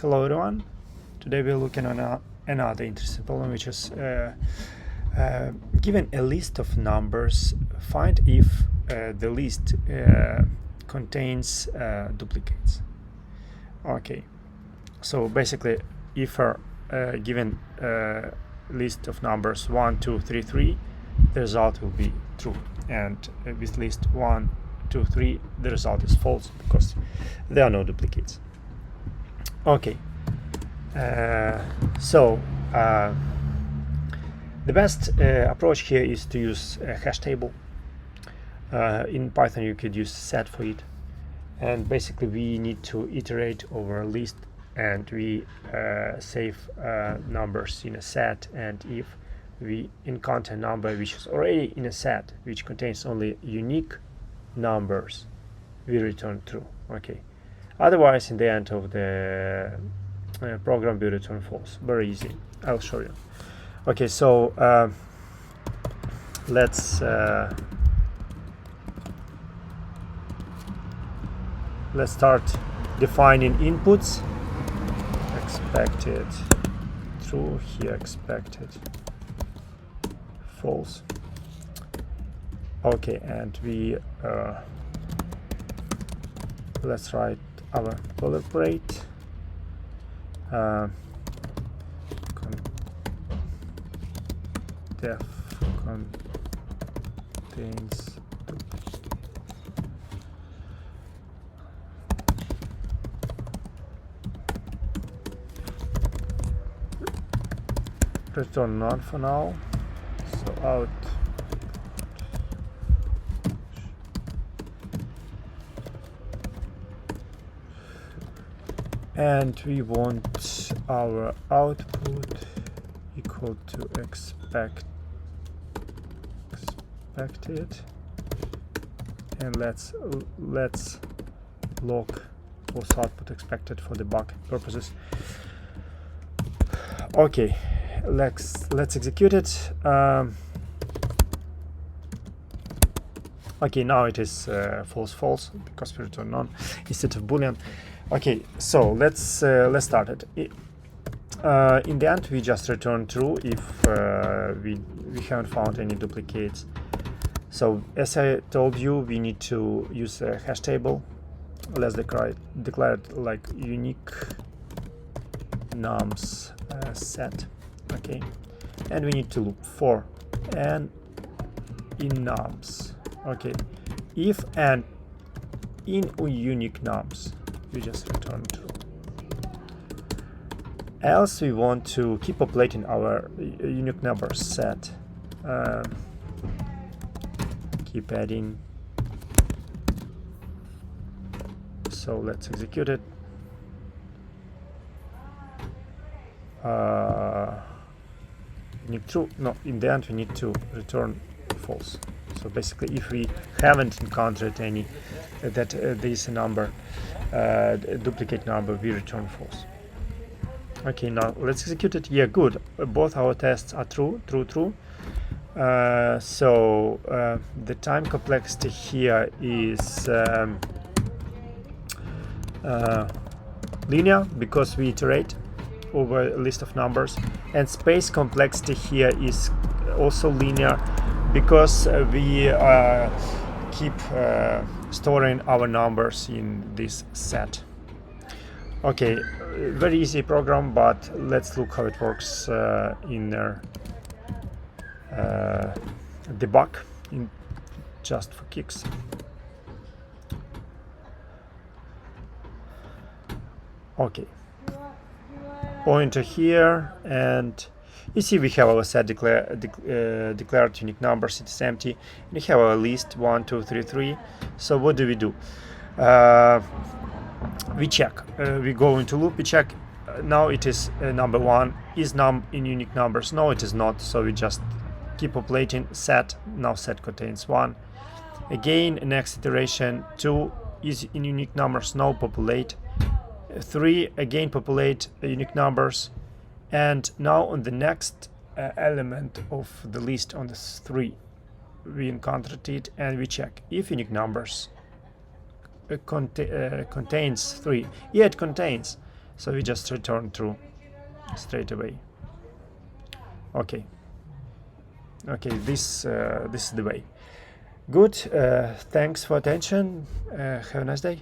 Hello everyone. Today we're looking on another interesting problem, which is given a list of numbers, find if the list contains duplicates. Okay, so basically if given list of numbers 1, 2, 3, 3, the result will be true, and with list 1, 2, 3, the result is false because there are no duplicates. Okay, so the best approach here is to use a hash table. In Python you could use set for it, and basically we need to iterate over a list, and we save numbers in a set, and if we encounter a number which is already in a set which contains only unique numbers, we return true. Okay, otherwise in the end of the program we return false. Very easy, I'll show you. Okay, so let's start defining inputs. Expected true, here expected false. Okay, and we let's write our boilerplate. Def contains return none for now, so out. And we want our output equal to expected, and let's log also output expected for debug purposes. Okay, let's execute it. Okay, now it is false because we return none instead of boolean. Okay, so let's start it. In the end, we just return true if we haven't found any duplicates. So as I told you, we need to use a hash table. Let's declare it like unique nums set. Okay, and we need to look for and in nums. Okay, if and in unique nums, we just return true. Else we want to keep populating our unique number set. Keep adding. So let's execute it. Need true. No, in the end we need to return false. So basically, if we haven't encountered any that there is a number, a duplicate number, we return false. Okay, now let's execute it. Yeah, good. Both our tests are true. So the time complexity here is linear because we iterate over a list of numbers, and space complexity here is also linear because we keep storing our numbers in this set. Okay, very easy program, but let's look how it works in debug, just for kicks. Okay, pointer here, and you see we have our set declared unique numbers. It is empty. We have our list 1, 2, 3, 3. So what do? We check. We go into loop. We check. Now it is number 1 is in unique numbers. No, it is not. So we just keep populating set. Now set contains 1. Again, next iteration 2 is in unique numbers. No, populate. 3 again populate unique numbers, and now on the next element of the list on this 3 we encountered it, and we check if unique numbers contains 3. Yeah, it contains. So we just return true straight away. Okay. Okay, this is the way. Good. Thanks for attention. Have a nice day.